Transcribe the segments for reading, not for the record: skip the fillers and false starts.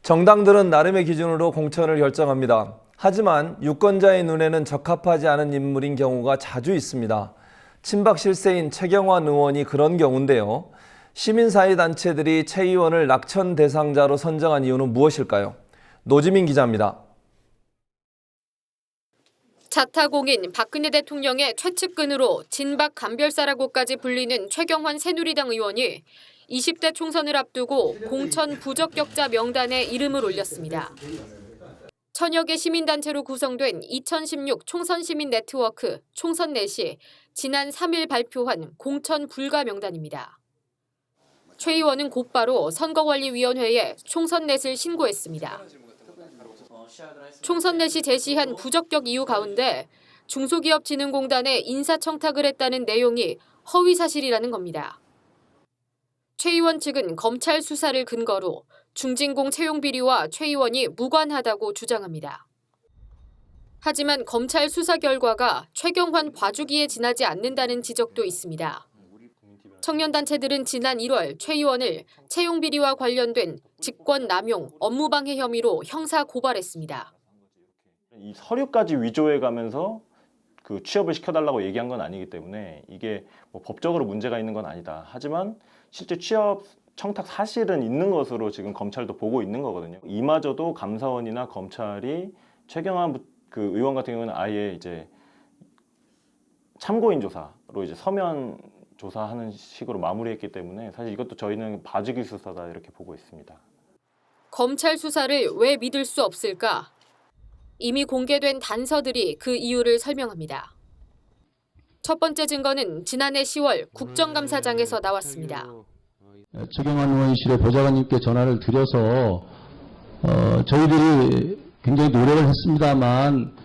정당들은 나름의 기준으로 공천을 결정합니다. 하지만 유권자의 눈에는 적합하지 않은 인물인 경우가 자주 있습니다. 친박 실세인 최경환 의원이 그런 경우인데요. 시민사회단체들이 최 의원을 낙천 대상자로 선정한 이유는 무엇일까요? 노지민 기자입니다. 자타공인 박근혜 대통령의 최측근으로 진박 간별사라고까지 불리는 최경환 새누리당 의원이 20대 총선을 앞두고 공천 부적격자 명단에 이름을 올렸습니다. 천여 개 시민단체로 구성된 2016 총선시민 네트워크 총선넷이 지난 3일 발표한 공천 불가 명단입니다. 최 의원은 곧바로 선거관리위원회에 총선넷을 신고했습니다. 총선넷이 제시한 부적격 이유 가운데 중소기업진흥공단에 인사청탁을 했다는 내용이 허위사실이라는 겁니다. 최 의원 측은 검찰 수사를 근거로 중진공 채용 비리와 최 의원이 무관하다고 주장합니다. 하지만 검찰 수사 결과가 최경환 봐주기에 지나지 않는다는 지적도 있습니다. 청년단체들은 지난 1월 최 의원을 채용 비리와 관련된 직권 남용, 업무방해 혐의로 형사 고발했습니다. 이 서류까지 위조해가면서 그 취업을 시켜달라고 얘기한 건 아니기 때문에 이게 뭐 법적으로 문제가 있는 건 아니다. 하지만 실제 취업 청탁 사실은 있는 것으로 지금 검찰도 보고 있는 거거든요. 이마저도 감사원이나 검찰이 최경환 그 의원 같은 경우는 아예 이제 참고인 조사로 이제 서면 조사하는 식으로 마무리했기 때문에 사실 이것도 저희는 봐주기 수사다 이렇게 보고 있습니다. 검찰 수사를 왜 믿을 수 없을까? 이미 공개된 단서들이 그 이유를 설명합니다. 첫 번째 증거는 지난해 10월 국정감사장에서 나왔습니다. 최경환 의원실의 보좌관님께 전화를 드려서 저희들이 굉장히 노력을 했습니다만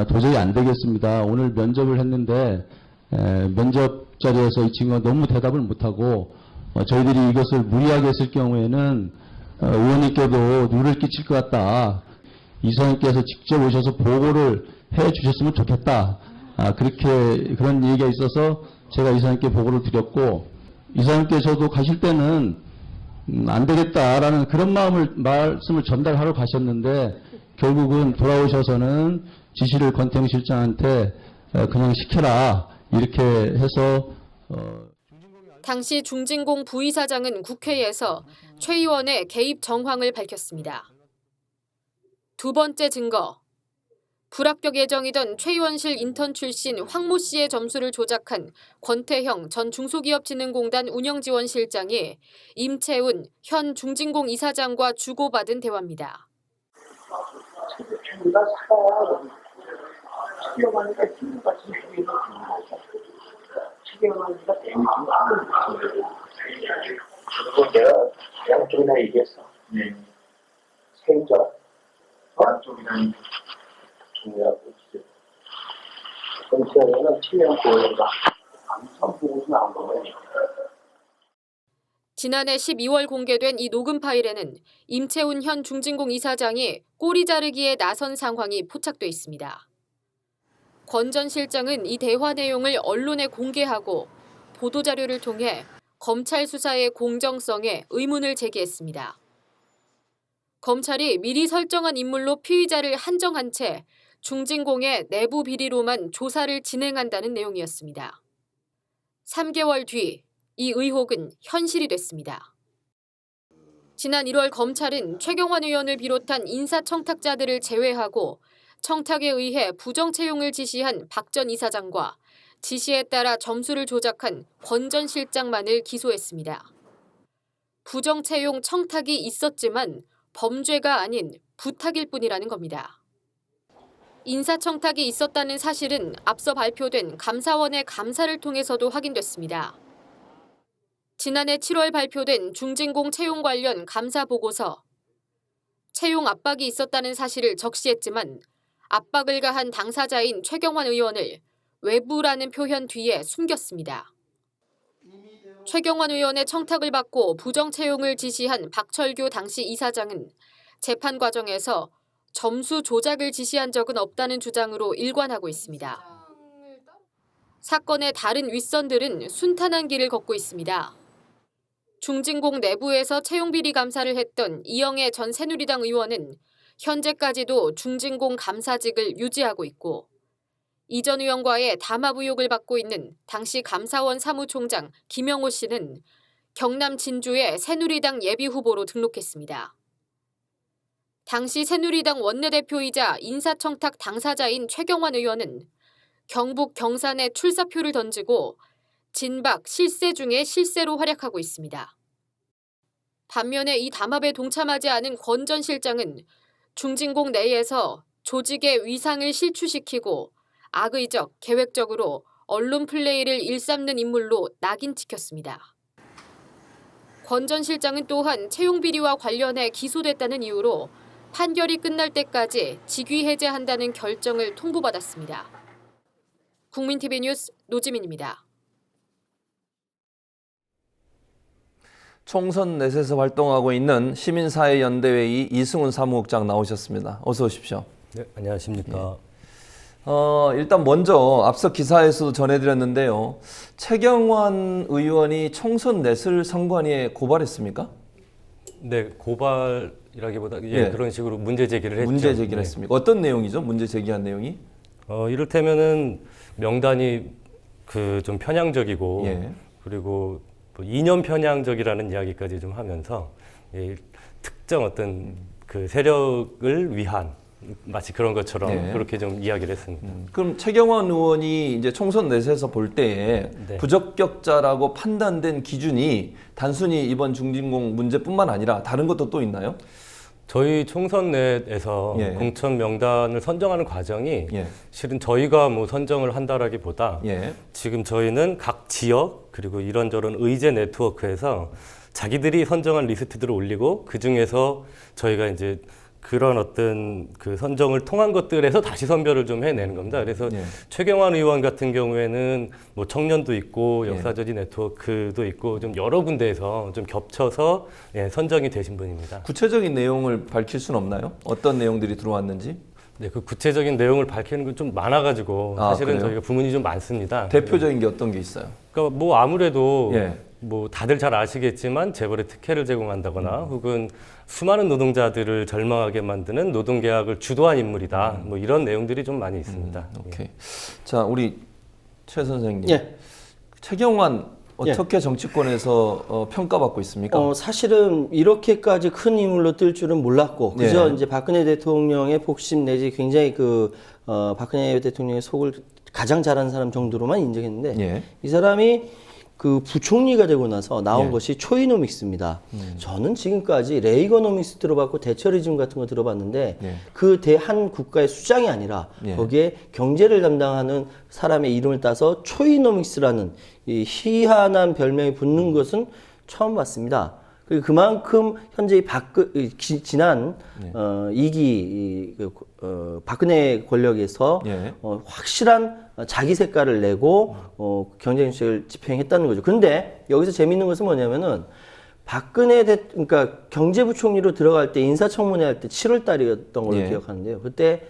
도저히 안 되겠습니다. 오늘 면접을 했는데 면접 자리에서 이 친구가 너무 대답을 못하고 저희들이 이것을 무리하게 했을 경우에는 의원님께도 누를 끼칠 것 같다. 이사님께서 직접 오셔서 보고를 해 주셨으면 좋겠다. 그런 얘기가 있어서 제가 이사님께 보고를 드렸고 이사님께서도 가실 때는 안 되겠다라는 그런 말씀을 전달하러 가셨는데 결국은 돌아오셔서는 지시를 권태웅 실장한테 그냥 시켜라 이렇게 해서 당시 중진공 부이사장은 국회에서 최 의원의 개입 정황을 밝혔습니다. 두 번째 증거. 불합격 예정이던 최 의원실 인턴 출신 황모 씨의 점수를 조작한 권태형 전 중소기업진흥공단 운영지원실장이 임채운 현 중진공 이사장과 주고받은 대화입니다. 그리고 내가 양쪽이나 얘기했어. 네. 생전 양쪽이나 중요하고 있어요. 검찰에는 치명 보호가 선보고서 나온 거예요. 지난해 12월 공개된 이 녹음 파일에는 임채운 현 중진공 이사장이 꼬리 자르기에 나선 상황이 포착돼 있습니다. 권 전 실장은 이 대화 내용을 언론에 공개하고 보도자료를 통해 검찰 수사의 공정성에 의문을 제기했습니다. 검찰이 미리 설정한 인물로 피의자를 한정한 채 중진공의 내부 비리로만 조사를 진행한다는 내용이었습니다. 3개월 뒤 이 의혹은 현실이 됐습니다. 지난 1월 검찰은 최경환 의원을 비롯한 인사청탁자들을 제외하고 청탁에 의해 부정채용을 지시한 박 전 이사장과 지시에 따라 점수를 조작한 권 전 실장만을 기소했습니다. 부정채용 청탁이 있었지만 범죄가 아닌 부탁일 뿐이라는 겁니다. 인사청탁이 있었다는 사실은 앞서 발표된 감사원의 감사를 통해서도 확인됐습니다. 지난해 7월 발표된 중진공 채용 관련 감사 보고서. 채용 압박이 있었다는 사실을 적시했지만 압박을 가한 당사자인 최경환 의원을 외부라는 표현 뒤에 숨겼습니다. 최경환 의원의 청탁을 받고 부정 채용을 지시한 박철규 당시 이사장은 재판 과정에서 점수 조작을 지시한 적은 없다는 주장으로 일관하고 있습니다. 사건의 다른 윗선들은 순탄한 길을 걷고 있습니다. 중진공 내부에서 채용비리 감사를 했던 이영애 전 새누리당 의원은 현재까지도 중진공 감사직을 유지하고 있고 이 전 의원과의 담합 의혹을 받고 있는 당시 감사원 사무총장 김영호 씨는 경남 진주의 새누리당 예비후보로 등록했습니다. 당시 새누리당 원내대표이자 인사청탁 당사자인 최경환 의원은 경북 경산에 출사표를 던지고 진박 실세 중에 실세로 활약하고 있습니다. 반면에 이 담합에 동참하지 않은 권 전 실장은 중진공 내에서 조직의 위상을 실추시키고 악의적, 계획적으로 언론 플레이를 일삼는 인물로 낙인 찍혔습니다. 권 전 실장은 또한 채용비리와 관련해 기소됐다는 이유로 판결이 끝날 때까지 직위 해제한다는 결정을 통보받았습니다. 국민TV 뉴스 노지민입니다. 총선 넷에서 활동하고 있는 시민사회연대회의 이승훈 사무국장 나오셨습니다. 어서 오십시오. 네, 안녕하십니까. 일단 먼저 앞서 기사에서도 전해드렸는데요. 최경환 의원이 총선 넷을 선관위에 고발했습니까? 네, 고발이라기보다 네. 그런 식으로 문제 제기를 했죠. 문제 제기를 했습니까? 어떤 내용이죠? 문제 제기한 내용이? 이를테면은 명단이 좀 편향적이고 예. 그리고 또 이념 편향적이라는 이야기까지 좀 하면서 특정 어떤 그 세력을 위한 마치 그런 것처럼 네. 그렇게 좀 이야기를 했습니다. 그럼 최경환 의원이 이제 총선 넷에서 볼 때에 네. 부적격자라고 판단된 기준이 단순히 이번 중진공 문제뿐만 아니라 다른 것도 또 있나요? 저희 총선 내에서 예. 공천 명단을 선정하는 과정이 예. 실은 저희가 뭐 선정을 한다라기보다 예. 지금 저희는 각 지역 그리고 이런저런 의제 네트워크에서 자기들이 선정한 리스트들을 올리고 그 중에서 저희가 이제 그런 어떤 그 선정을 통한 것들에서 다시 선별을 좀 해내는 겁니다. 그래서 예. 최경환 의원 같은 경우에는 뭐 청년도 있고 예. 역사저지 네트워크도 있고 좀 여러 군데에서 좀 겹쳐서 선정이 되신 분입니다. 구체적인 내용을 밝힐 수는 없나요? 어떤 내용들이 들어왔는지? 네, 그 구체적인 내용을 밝히는 건 좀 많아가지고 사실은 그래요? 저희가 부문이 좀 많습니다. 대표적인 게 어떤 게 있어요? 그러니까 뭐 아무래도 예. 뭐 다들 잘 아시겠지만 재벌에 특혜를 제공한다거나 혹은 수많은 노동자들을 절망하게 만드는 노동계약을 주도한 인물이다. 뭐 이런 내용들이 좀 많이 있습니다. 오케이. 자, 우리 최 선생님. 예. 최경환 어떻게 정치권에서 평가받고 있습니까? 사실은 이렇게까지 큰 인물로 뜰 줄은 몰랐고, 그저 예. 이제 박근혜 대통령의 복심 내지 굉장히 박근혜 대통령의 속을 가장 잘하는 사람 정도로만 인정했는데, 예. 이 사람이 그 부총리가 되고 나서 나온 예. 것이 초이노믹스입니다. 저는 지금까지 레이거노믹스 들어봤고 대처리즘 같은 거 들어봤는데 예. 그 한 국가의 수장이 아니라 예. 거기에 경제를 담당하는 사람의 이름을 따서 초이노믹스라는 이 희한한 별명이 붙는 것은 처음 봤습니다. 그리고 그만큼 현재 지난 박근혜 권력에서 예. 확실한 자기 색깔을 내고 경제 정책을 집행했다는 거죠. 근데 여기서 재미있는 것은 뭐냐면은 그러니까 경제부총리로 들어갈 때 인사청문회 할 때 7월 달이었던 걸로 예. 기억하는데요. 그때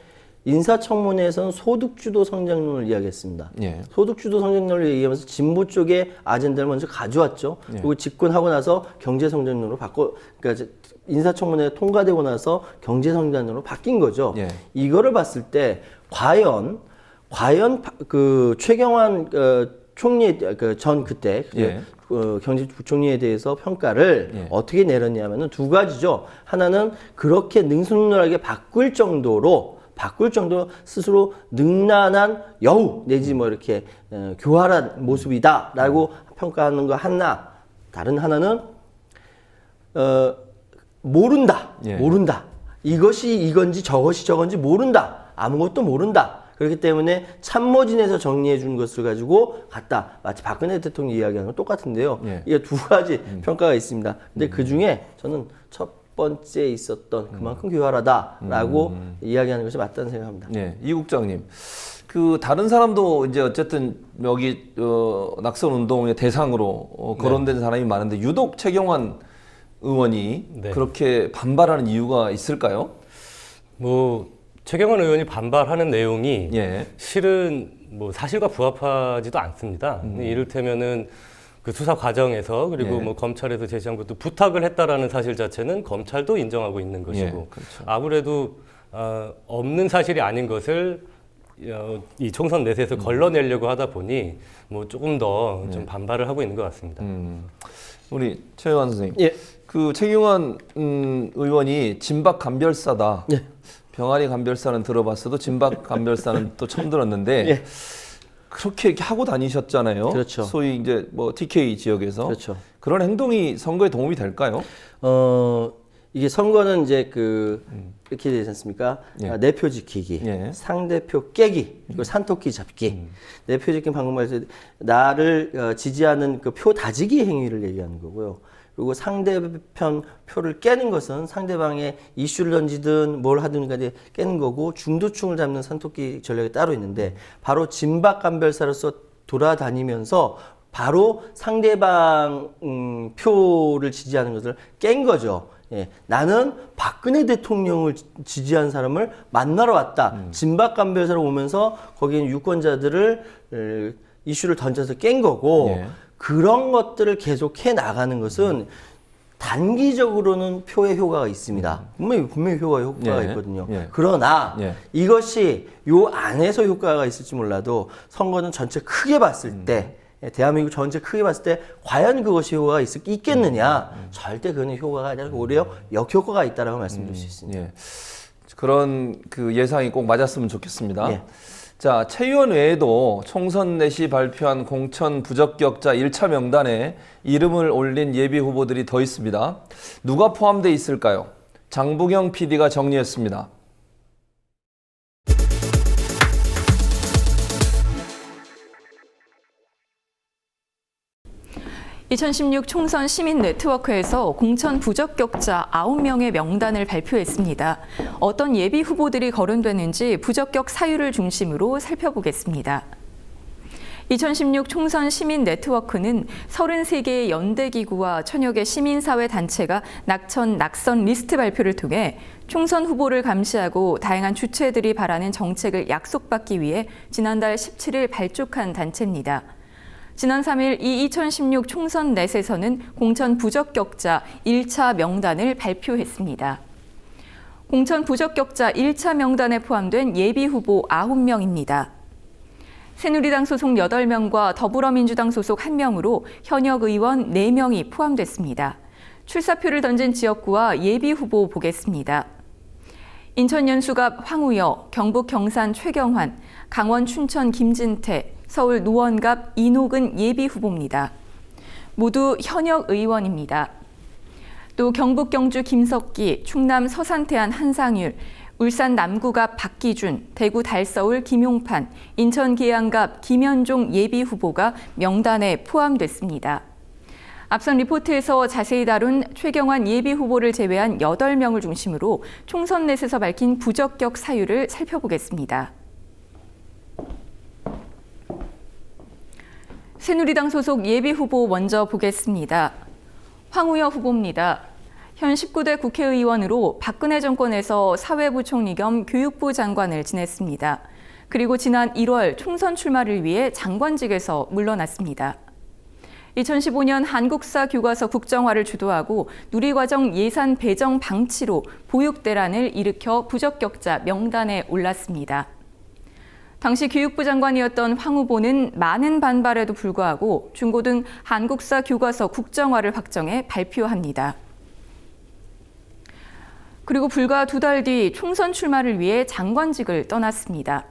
인사청문회에서는 소득주도 성장론을 이야기했습니다. 예. 소득주도 성장론을 얘기하면서 진보 쪽의 아젠다를 먼저 가져왔죠. 예. 그리고 집권하고 나서 경제성장론으로 그러니까 인사청문회 통과되고 나서 경제성장론으로 바뀐 거죠. 예. 이거를 봤을 때 과연 그 최경환 총리 그때 예. 경제부총리에 대해서 평가를 예. 어떻게 내렸냐면은 두 가지죠. 하나는 그렇게 능수능란하게 바꿀 정도로 스스로 능란한 여우 내지 뭐 이렇게 교활한 모습이다라고 평가하는 거 하나. 다른 하나는 모른다. 예. 모른다. 이것이 이건지 저건지 모른다. 아무것도 모른다. 그렇기 때문에 참모진에서 정리해 준 것을 가지고 갖다 마치 박근혜 대통령 이야기하는 건 똑같은데요. 예. 이게 두 가지 평가가 있습니다. 근데 그 중에 저는 첫 번째 있었던 그만큼 교활하다라고 이야기하는 것이 맞다는 생각합니다. 네, 이 국장님. 그 다른 사람도 이제 어쨌든 여기 낙선 운동의 대상으로 거론된 사람이 많은데 유독 최경환 의원이 네. 그렇게 반발하는 이유가 있을까요? 뭐 최경환 의원이 반발하는 내용이 예. 실은 뭐 사실과 부합하지도 않습니다. 이를테면은 그 수사 과정에서 그리고 예. 뭐 검찰에서 제시한 것도 부탁을 했다라는 사실 자체는 검찰도 인정하고 있는 것이고 예, 그렇죠. 아무래도 없는 사실이 아닌 것을 이 총선 내세에서 걸러내려고 하다 보니 뭐 조금 더 좀 반발을 하고 있는 것 같습니다. 우리 최영환 선생님. 예. 그 최경환 의원이 진박 감별사다. 예. 병아리 감별사는 들어봤어도 진박 감별사는 또 처음 들었는데 예. 그렇게 이렇게 하고 다니셨잖아요. 그렇죠. 소위 이제 뭐 TK 지역에서 그렇죠. 그런 행동이 선거에 도움이 될까요? 이게 선거는 이제 이렇게 되지 않습니까? 예. 내표 지키기, 예. 상대표 깨기, 그리고 산토끼 잡기. 내표 지키기 방금 말해서 나를 지지하는 그 표 다지기 행위를 얘기하는 거고요. 그리고 상대편 표를 깨는 것은 상대방의 이슈를 던지든 뭘 하든 간에 깨는 거고, 중도층을 잡는 산토끼 전략이 따로 있는데, 바로 진박 감별사로서 돌아다니면서 바로 상대방 표를 지지하는 것을 깬 거죠. 예, 나는 박근혜 대통령을 지지한 사람을 만나러 왔다. 진박 감별사로 오면서 거기에 유권자들을 이슈를 던져서 깬 거고, 예. 그런 것들을 계속해 나가는 것은 단기적으로는 표의 효과가 있습니다. 분명히 효과가 예. 있거든요. 예. 그러나 예. 이것이 요 안에서 효과가 있을지 몰라도 선거는 전체 크게 봤을 때, 대한민국 전체 크게 봤을 때 과연 그것이 효과가 있겠느냐? 절대 그는 효과가 아니라 오히려 역효과가 있다라고 말씀드릴 수 있습니다. 예. 그런 그 예상이 꼭 맞았으면 좋겠습니다. 예. 자, 최 의원 외에도 총선 내시 발표한 공천 부적격자 1차 명단에 이름을 올린 예비 후보들이 더 있습니다. 누가 포함되어 있을까요? 장부경 PD가 정리했습니다. 2016 총선 시민 네트워크에서 공천 부적격자 9명의 명단을 발표했습니다. 어떤 예비 후보들이 거론되는지 부적격 사유를 중심으로 살펴보겠습니다. 2016 총선 시민 네트워크는 33개의 연대기구와 천여 개 시민사회 단체가 낙선 리스트 발표를 통해 총선 후보를 감시하고 다양한 주체들이 바라는 정책을 약속받기 위해 지난달 17일 발족한 단체입니다. 지난 3일 이 2016 총선 넷에서는 공천 부적격자 1차 명단을 발표했습니다. 공천 부적격자 1차 명단에 포함된 예비 후보 9명입니다. 새누리당 소속 8명과 더불어민주당 소속 1명으로 현역 의원 4명이 포함됐습니다. 출사표를 던진 지역구와 예비 후보 보겠습니다. 인천 연수갑 황우여, 경북 경산 최경환, 강원 춘천 김진태, 서울 노원갑 이노근 예비 후보입니다. 모두 현역 의원입니다. 또 경북 경주 김석기, 충남 서산태안 한상율, 울산 남구갑 박기준, 대구 달서울 김용판, 인천 계양갑 김현종 예비 후보가 명단에 포함됐습니다. 앞선 리포트에서 자세히 다룬 최경환 예비 후보를 제외한 8명을 중심으로 총선 넷에서 밝힌 부적격 사유를 살펴보겠습니다. 새누리당 소속 예비 후보 먼저 보겠습니다. 황우여 후보입니다. 현 19대 국회의원으로 박근혜 정권에서 사회부총리 겸 교육부 장관을 지냈습니다. 그리고 지난 1월 총선 출마를 위해 장관직에서 물러났습니다. 2015년 한국사 교과서 국정화를 주도하고 누리과정 예산 배정 방치로 보육대란을 일으켜 부적격자 명단에 올랐습니다. 당시 교육부 장관이었던 황 후보는 많은 반발에도 불구하고 중고등 한국사 교과서 국정화를 확정해 발표합니다. 그리고 불과 2달 뒤 총선 출마를 위해 장관직을 떠났습니다.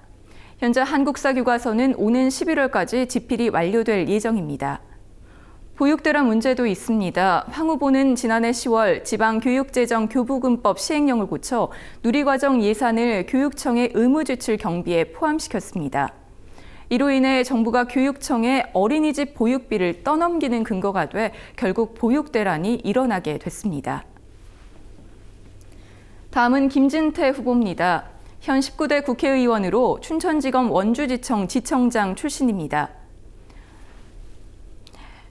현재 한국사 교과서는 오는 11월까지 집필이 완료될 예정입니다. 보육대란 문제도 있습니다. 황 후보는 지난해 10월 지방교육재정 교부금법 시행령을 고쳐 누리과정 예산을 교육청의 의무지출 경비에 포함시켰습니다. 이로 인해 정부가 교육청에 어린이집 보육비를 떠넘기는 근거가 돼 결국 보육대란이 일어나게 됐습니다. 다음은 김진태 후보입니다. 현 19대 국회의원으로 춘천지검 원주지청 지청장 출신입니다.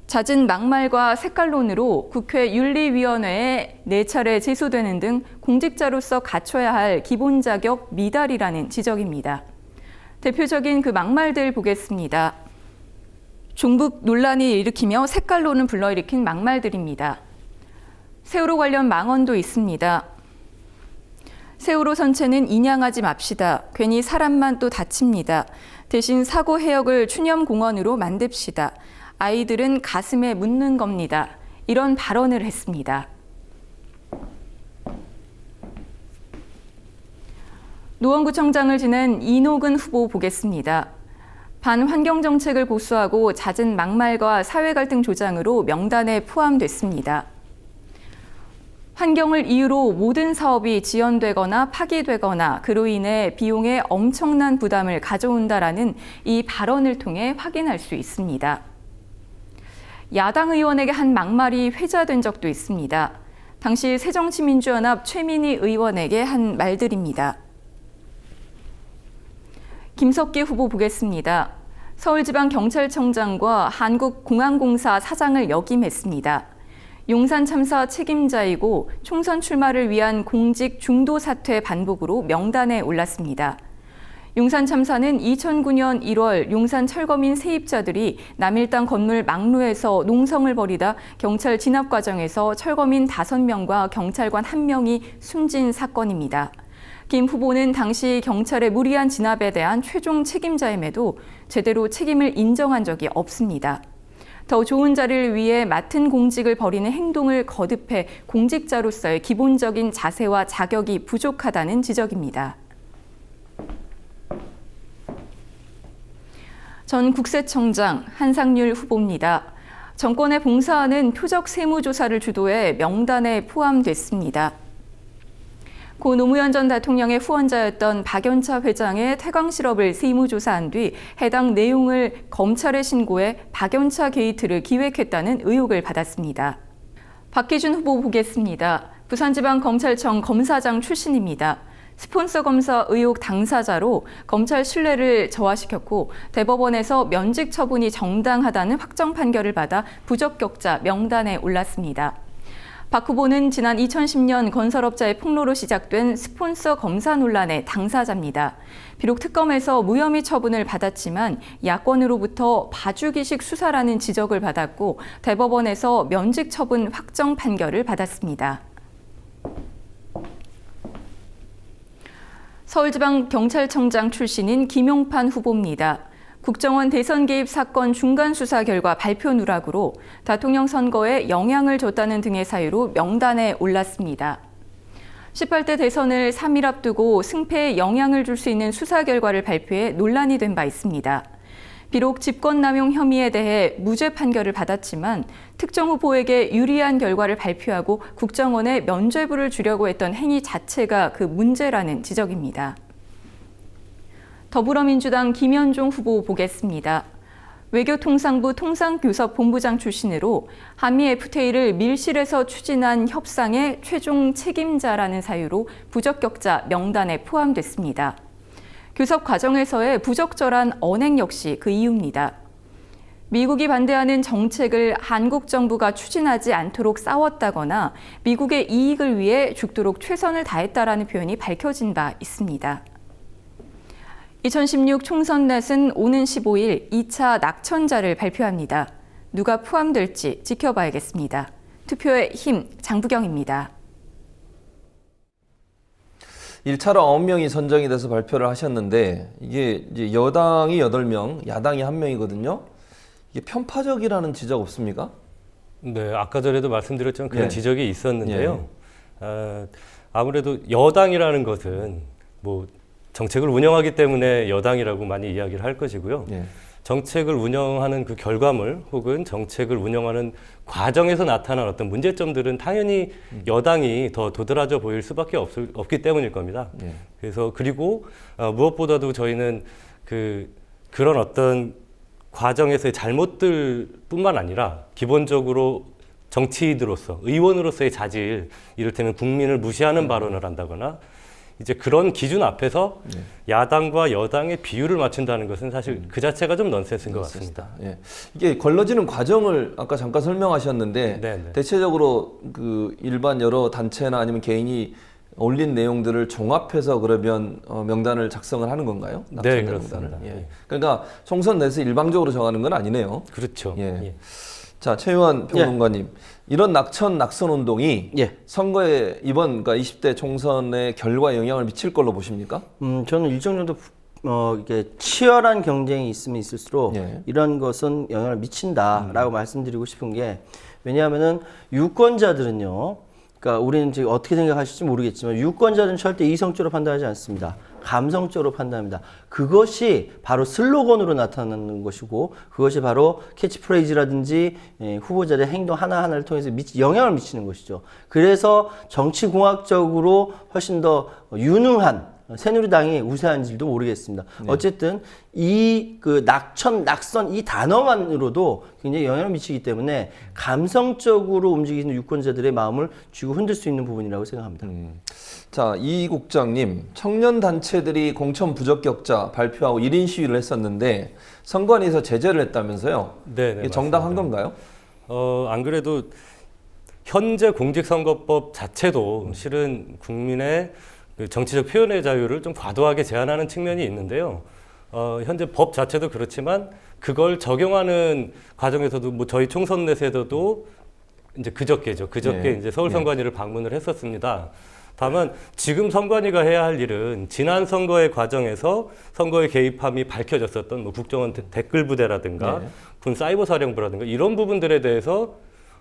잦은 막말과 색깔론으로 국회 윤리위원회에 4차례 제소되는 등 공직자로서 갖춰야 할 기본 자격 미달이라는 지적입니다. 대표적인 그 막말들 보겠습니다. 종북 논란이 일으키며 색깔론을 불러일으킨 막말들입니다. 세월호 관련 망언도 있습니다. 세월호 선체는 인양하지 맙시다. 괜히 사람만 또 다칩니다. 대신 사고 해역을 추념공원으로 만듭시다. 아이들은 가슴에 묻는 겁니다. 이런 발언을 했습니다. 노원구청장을 지낸 이노근 후보 보겠습니다. 반환경정책을 고수하고 잦은 막말과 사회갈등 조장으로 명단에 포함됐습니다. 환경을 이유로 모든 사업이 지연되거나 파기되거나 그로 인해 비용에 엄청난 부담을 가져온다라는 이 발언을 통해 확인할 수 있습니다. 야당 의원에게 한 막말이 회자된 적도 있습니다. 당시 새정치민주연합 최민희 의원에게 한 말들입니다. 김석기 후보 보겠습니다. 서울지방경찰청장과 한국공항공사 사장을 역임했습니다. 용산 참사 책임자이고 총선 출마를 위한 공직 중도 사퇴 반복으로 명단에 올랐습니다. 용산 참사는 2009년 1월 용산 철거민 세입자들이 남일당 건물 막루에서 농성을 벌이다 경찰 진압 과정에서 철거민 5명과 경찰관 1명이 숨진 사건입니다. 김 후보는 당시 경찰의 무리한 진압에 대한 최종 책임자임에도 제대로 책임을 인정한 적이 없습니다. 더 좋은 자리를 위해 맡은 공직을 벌이는 행동을 거듭해 공직자로서의 기본적인 자세와 자격이 부족하다는 지적입니다. 전 국세청장 한상률 후보입니다. 정권에 봉사하는 표적 세무조사를 주도해 명단에 포함됐습니다. 고 노무현 전 대통령의 후원자였던 박연차 회장의 태광 실업을 세무조사한 뒤 해당 내용을 검찰에 신고해 박연차 게이트를 기획했다는 의혹을 받았습니다. 박희준 후보 보겠습니다. 부산지방검찰청 검사장 출신입니다. 스폰서 검사 의혹 당사자로 검찰 신뢰를 저하시켰고 대법원에서 면직 처분이 정당하다는 확정 판결을 받아 부적격자 명단에 올랐습니다. 박 후보는 지난 2010년 건설업자의 폭로로 시작된 스폰서 검사 논란의 당사자입니다. 비록 특검에서 무혐의 처분을 받았지만 야권으로부터 봐주기식 수사라는 지적을 받았고 대법원에서 면직 처분 확정 판결을 받았습니다. 서울지방경찰청장 출신인 김용판 후보입니다. 국정원 대선 개입 사건 중간 수사 결과 발표 누락으로 대통령 선거에 영향을 줬다는 등의 사유로 명단에 올랐습니다. 18대 대선을 3일 앞두고 승패에 영향을 줄 수 있는 수사 결과를 발표해 논란이 된 바 있습니다. 비록 집권남용 혐의에 대해 무죄 판결을 받았지만 특정 후보에게 유리한 결과를 발표하고 국정원에 면죄부를 주려고 했던 행위 자체가 그 문제라는 지적입니다. 더불어민주당 김현종 후보 보겠습니다. 외교통상부 통상교섭본부장 출신으로 한미 FTA를 밀실에서 추진한 협상의 최종 책임자라는 사유로 부적격자 명단에 포함됐습니다. 교섭 과정에서의 부적절한 언행 역시 그 이유입니다. 미국이 반대하는 정책을 한국 정부가 추진하지 않도록 싸웠다거나 미국의 이익을 위해 죽도록 최선을 다했다라는 표현이 밝혀진 바 있습니다. 2016 총선 넷은 오는 15일 2차 낙천자를 발표합니다. 누가 포함될지 지켜봐야겠습니다. 투표의 힘, 장부경입니다. 1차로 9명이 선정이 돼서 발표를 하셨는데 이게 이제 여당이 8명, 야당이 1명이거든요. 이게 편파적이라는 지적 없습니까? 네, 아까 전에도 말씀드렸지만 그런 예. 지적이 있었는데요. 아무래도 여당이라는 것은 뭐 정책을 운영하기 때문에 여당이라고 많이 이야기를 할 것이고요. 예. 정책을 운영하는 그 결과물 혹은 정책을 운영하는 과정에서 나타난 어떤 문제점들은 당연히 여당이 더 도드라져 보일 수밖에 없기 때문일 겁니다. 예. 그래서 그리고 무엇보다도 저희는 그런 어떤 과정에서의 잘못들뿐만 아니라 기본적으로 정치인으로서 의원으로서의 자질, 이를테면 국민을 무시하는 발언을 한다거나 이제 그런 기준 앞에서 야당과 여당의 비율을 맞춘다는 것은 사실 그 자체가 좀 넌센스인 것 같습니다. 예. 이게 걸러지는 과정을 아까 잠깐 설명하셨는데 네네. 대체적으로 그 일반 여러 단체나 아니면 개인이 올린 내용들을 종합해서 그러면 명단을 작성을 하는 건가요? 네, 낙천된 그렇습니다. 명단을. 예. 예. 그러니까 총선 내에서 일방적으로 정하는 건 아니네요. 그렇죠. 예. 예. 자, 최유한 평론가님, 이런 낙천 운동이 예. 선거에 이번 그러니까 20대 총선의 결과에 영향을 미칠 걸로 보십니까? 저는 일정 정도 이게 치열한 경쟁이 있으면 있을수록 예. 이런 것은 영향을 미친다라고 말씀드리고 싶은 게, 왜냐하면은 유권자들은요, 그러니까 우리는 지금 어떻게 생각하실지 모르겠지만 유권자들은 절대 이성적으로 판단하지 않습니다. 감성적으로 판단합니다. 그것이 바로 슬로건으로 나타나는 것이고, 그것이 바로 캐치프레이즈라든지 후보자들의 행동 하나하나를 통해서 영향을 미치는 것이죠. 그래서 정치공학적으로 훨씬 더 유능한 새누리당이 우세한지도 모르겠습니다. 어쨌든 이 그 낙선 이 단어만으로도 굉장히 영향을 미치기 때문에 감성적으로 움직이는 유권자들의 마음을 쥐고 흔들 수 있는 부분이라고 생각합니다. 자, 이 국장님, 청년 단체들이 공천 부적격자 발표하고 1인 시위를 했었는데 선관위에서 제재를 했다면서요? 네, 이게 정당한 건가요? 안 그래도 현재 공직선거법 자체도 실은 국민의 그 정치적 표현의 자유를 좀 과도하게 제한하는 측면이 있는데요. 현재 법 자체도 그렇지만 그걸 적용하는 과정에서도 뭐 저희 총선 내에서도 이제 그저께 네. 이제 서울선관위를 방문을 했었습니다. 다만 지금 선관위가 해야 할 일은 지난 선거의 과정에서 선거에 개입함이 밝혀졌었던 뭐 국정원 댓글 부대라든가 네. 군 사이버 사령부라든가 이런 부분들에 대해서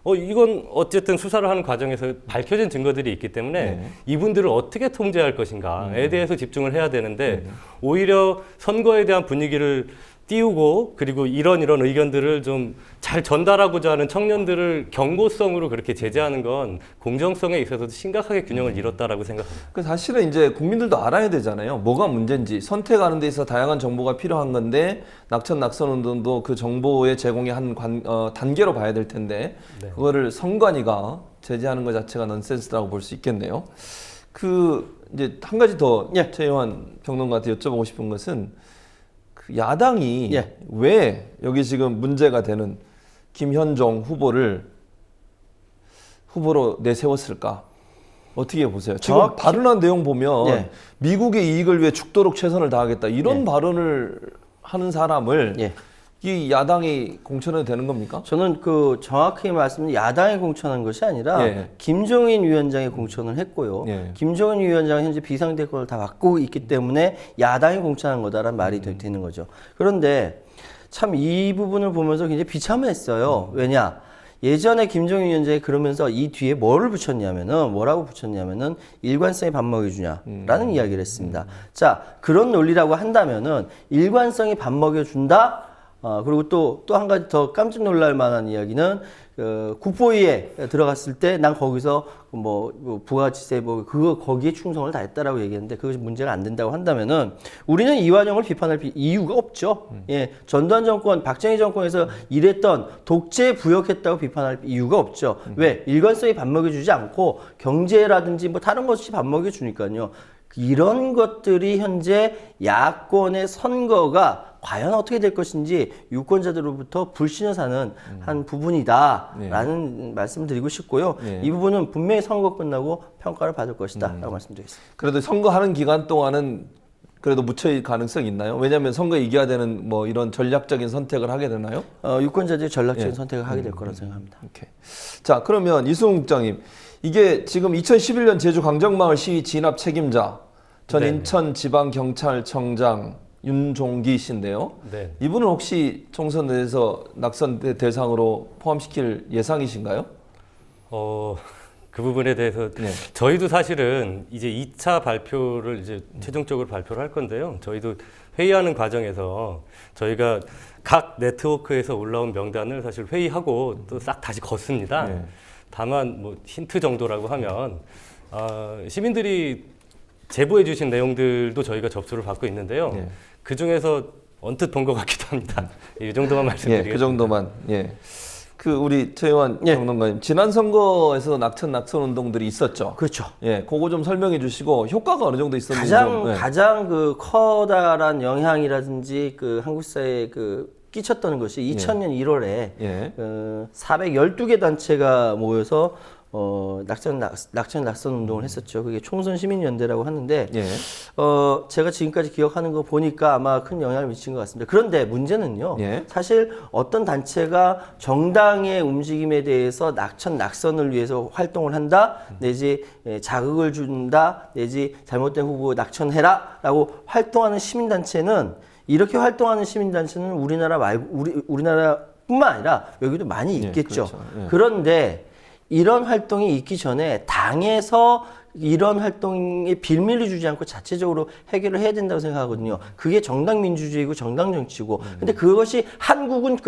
이건 어쨌든 수사를 하는 과정에서 밝혀진 증거들이 있기 때문에 네. 이분들을 어떻게 통제할 것인가에 대해서 집중을 해야 되는데 오히려 선거에 대한 분위기를 띄우고 그리고 이런 의견들을 좀 잘 전달하고자 하는 청년들을 경고성으로 그렇게 제재하는 건 공정성에 있어서도 심각하게 균형을 잃었다라고 생각합니다. 그 사실은 이제 국민들도 알아야 되잖아요. 뭐가 문제인지 선택하는 데 있어서 다양한 정보가 필요한 건데 낙천 운동도 그 정보의 제공의 한 단계로 봐야 될 텐데 네. 그거를 선관위가 제재하는 것 자체가 넌센스라고 볼 수 있겠네요. 그 이제 한 가지 더 최유한 평론가한테 여쭤보고 싶은 것은 그 야당이 왜 여기 지금 문제가 되는 김현종 후보를 후보로 내세웠을까? 어떻게 보세요? 지금 발언한 내용 보면 미국의 이익을 위해 죽도록 최선을 다하겠다 이런 발언을 하는 사람을 이 야당이 공천해도 되는 겁니까? 저는 그 정확히 말씀드리면 야당이 공천한 것이 아니라 김종인 위원장이 공천을 했고요. 김종인 위원장은 현재 비상대권을 다 맡고 있기 때문에 야당이 공천한 거다라는 말이 되는 거죠. 그런데 참 이 부분을 보면서 굉장히 비참했어요. 왜냐? 예전에 김종인 위원장이 그러면서 이 뒤에 뭐라고 붙였냐면은 일관성이 밥 먹여주냐라는 이야기를 했습니다. 자, 그런 논리라고 한다면은 일관성이 밥 먹여준다. 그리고 또 한 가지 더 깜짝 놀랄 만한 이야기는 국보위에 들어갔을 때 난 거기서 뭐 부가지세 거기에 충성을 다했다라고 얘기했는데 그것이 문제가 안 된다고 한다면은 우리는 이완영을 비판할 이유가 없죠. 전두환 정권, 박정희 정권에서 일했던 독재 부역했다고 비판할 이유가 없죠. 왜? 일관성이 밥 먹여주지 않고 경제라든지 뭐 다른 것이 밥 먹여주니까요. 이런 것들이 현재 야권의 선거가 과연 어떻게 될 것인지 유권자들로부터 불신을 사는 한 부분이다라는 말씀을 드리고 싶고요. 이 부분은 분명히 선거 끝나고 평가를 받을 것이다라고 말씀드리겠습니다. 그래도 선거하는 기간 동안은 그래도 묻혀있을 가능성이 있나요? 왜냐하면 선거에 이겨야 되는 뭐 이런 전략적인 선택을 하게 되나요? 유권자들이 전략적인 선택을 하게 될 거라고 생각합니다. 오케이. 자, 그러면 이승훈 국장님, 이게 지금 2011년 제주 강정마을 시위 진압 책임자 전 인천지방경찰청장 윤종기 씨인데요. 이분은 혹시 총선 내에서 낙선 대상으로 포함시킬 예상이신가요? 그 부분에 대해서 저희도 사실은 이제 2차 발표를 이제 최종적으로 발표를 할 건데요. 저희도 회의하는 과정에서 저희가 각 네트워크에서 올라온 명단을 사실 회의하고 또 싹 다시 걷습니다. 다만 뭐 힌트 정도라고 하면 시민들이 제보해 주신 내용들도 저희가 접수를 받고 있는데요. 그 중에서 언뜻 본 것 같기도 합니다. 이 정도만 말씀드리겠습니다. 그 정도만. 그 우리 최유한 평론가님, 지난 선거에서 낙천 운동들이 있었죠. 그렇죠. 그거 좀 설명해 주시고 효과가 어느 정도 있었는지 가장 그 커다란 영향이라든지 그 한국 사회에 그 끼쳤던 것이 2000년 1월에 412개 단체가 모여서 낙선 운동을 했었죠. 그게 총선 시민연대라고 하는데 예. 제가 지금까지 기억하는 거 보니까 아마 큰 영향을 미친 것 같습니다. 그런데 문제는요. 예. 사실 어떤 단체가 정당의 움직임에 대해서 낙선을 위해서 활동을 한다, 내지 자극을 준다, 내지 잘못된 후보 낙천해라라고 활동하는 시민단체는 이렇게 활동하는 시민단체는 우리나라뿐만 아니라 여기도 많이 있겠죠. 그렇죠. 예. 그런데 이런 활동이 있기 전에 당에서 이런 활동에 빌미를 주지 않고 자체적으로 해결을 해야 된다고 생각하거든요. 그게 정당 민주주의고 정당 정치고. 근데 그것이 한국은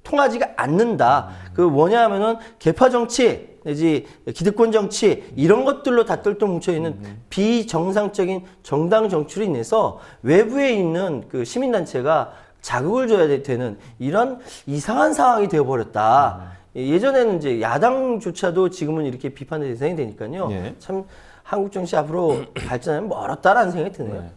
통하지가 않는다. 그 뭐냐 하면은 계파 정치 내지 기득권 정치 이런 것들로 다 똘똘 뭉쳐 있는 비정상적인 정당 정치로 인해서 외부에 있는 그 시민단체가 자극을 줘야 되는 이런 이상한 상황이 되어버렸다. 예전에는 이제 야당조차도 지금은 이렇게 비판의 대상이 되니까요. 예. 참 한국 정치 앞으로 발전하면 멀었다라는 생각이 드네요. 네.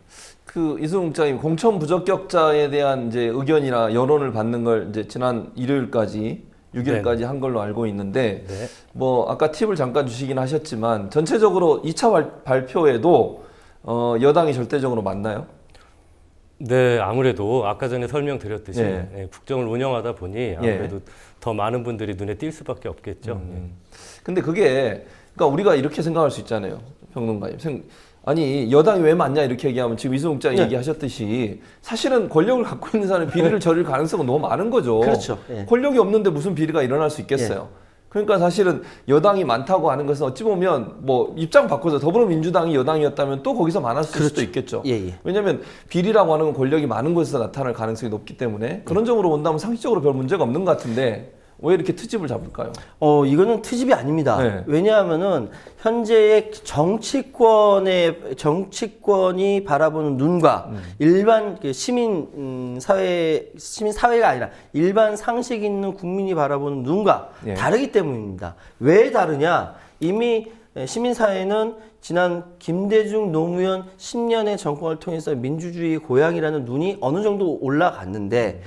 그 이승우 국장님 공천 부적격자에 대한 이제 의견이나 여론을 받는 걸 이제 지난 일요일까지 6일까지 한 걸로 알고 있는데 네. 뭐 아까 팁을 잠깐 주시긴 하셨지만 전체적으로 2차 발표에도 여당이 절대적으로 맞나요? 네, 아무래도 아까 전에 설명드렸듯이 예. 예, 국정을 운영하다 보니 아무래도 더 많은 분들이 눈에 띌 수밖에 없겠죠. 근데 그게 그러니까 우리가 이렇게 생각할 수 있잖아요. 평론가님. 아니 여당이 왜 맞냐 이렇게 얘기하면 지금 이승우 국장이 얘기하셨듯이 사실은 권력을 갖고 있는 사람이 비리를 저질 가능성은 너무 많은 거죠. 그렇죠. 예. 권력이 없는데 무슨 비리가 일어날 수 있겠어요. 그러니까 사실은 여당이 많다고 하는 것은 어찌 보면 뭐 입장 바꿔서 더불어민주당이 여당이었다면 또 거기서 많았을 수도 있겠죠. 왜냐하면 비리라고 하는 건 권력이 많은 곳에서 나타날 가능성이 높기 때문에 그런 점으로 본다면 상식적으로 별 문제가 없는 것 같은데 왜 이렇게 트집을 잡을까요? 이거는 트집이 아닙니다. 네. 왜냐하면은 현재의 정치권이 바라보는 눈과 일반 시민사회가 아니라 일반 상식 있는 국민이 바라보는 눈과 다르기 때문입니다. 왜 다르냐? 이미 시민사회는 지난 김대중 노무현 10년의 정권을 통해서 민주주의의 고향이라는 눈이 어느 정도 올라갔는데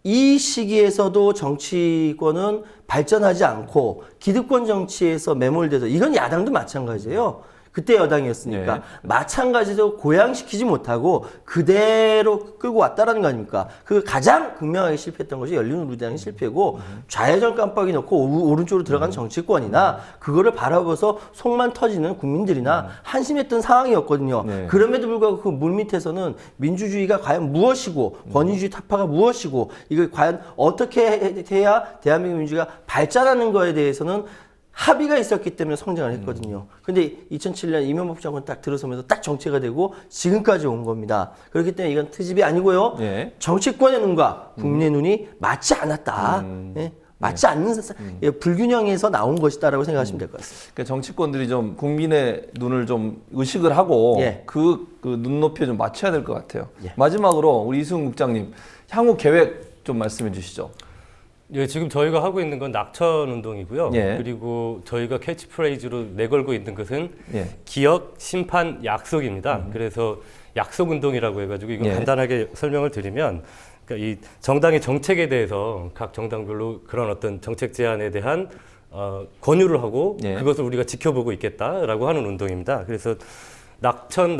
이 시기에서도 정치권은 발전하지 않고 기득권 정치에서 매몰돼서 이건 야당도 마찬가지예요. 그때 여당이었으니까 마찬가지로 고양시키지 못하고 그대로 끌고 왔다라는 거 아닙니까? 그 가장 극명하게 실패했던 것이 열린우리당의 실패고 좌회전 깜빡이 넣고 오른쪽으로 들어간 정치권이나 그거를 바라보서 속만 터지는 국민들이나 한심했던 상황이었거든요. 그럼에도 불구하고 그 물밑에서는 민주주의가 과연 무엇이고 권위주의 타파가 무엇이고 이걸 과연 어떻게 해야 대한민국 민주주의가 발전하는 거에 대해서는 합의가 있었기 때문에 성장을 했거든요. 근데 2007년 이명박 정권 딱 들어서면서 딱 정체가 되고 지금까지 온 겁니다. 그렇기 때문에 이건 트집이 아니고요. 정치권의 눈과 국민의 눈이 맞지 않았다. 맞지 않는 불균형에서 나온 것이다라고 생각하시면 될 것 같습니다. 그러니까 정치권들이 좀 국민의 눈을 좀 의식을 하고 그 눈높이에 좀 맞춰야 될 것 같아요. 마지막으로 우리 이승우 국장님 향후 계획 좀 말씀해 주시죠. 예, 지금 저희가 하고 있는 건 낙천 운동이고요. 그리고 저희가 캐치프레이즈로 내걸고 있는 것은 기억, 심판, 약속입니다. 그래서 약속 운동이라고 해가지고 이거 간단하게 설명을 드리면 그러니까 이 정당의 정책에 대해서 각 정당별로 그런 어떤 정책 제안에 대한 권유를 하고 그것을 우리가 지켜보고 있겠다라고 하는 운동입니다. 그래서 낙천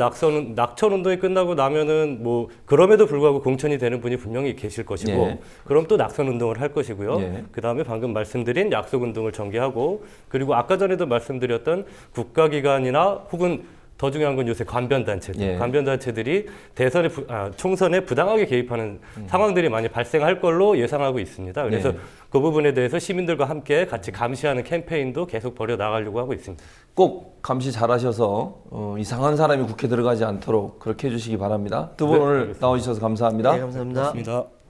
운동이 끝나고 나면은 뭐 그럼에도 불구하고 공천이 되는 분이 분명히 계실 것이고 그럼 또 낙선 운동을 할 것이고요. 그 다음에 방금 말씀드린 약속 운동을 전개하고 그리고 아까 전에도 말씀드렸던 국가기관이나 혹은 더 중요한 건 요새 관변단체들, 관변단체들이 총선에 부당하게 개입하는 상황들이 많이 발생할 걸로 예상하고 있습니다. 그래서 그 부분에 대해서 시민들과 함께 같이 감시하는 캠페인도 계속 벌여 나가려고 하고 있습니다. 꼭 감시 잘하셔서 이상한 사람이 국회 들어가지 않도록 그렇게 해주시기 바랍니다. 두 분 오늘 나와주셔서 감사합니다. 감사합니다. 고맙습니다.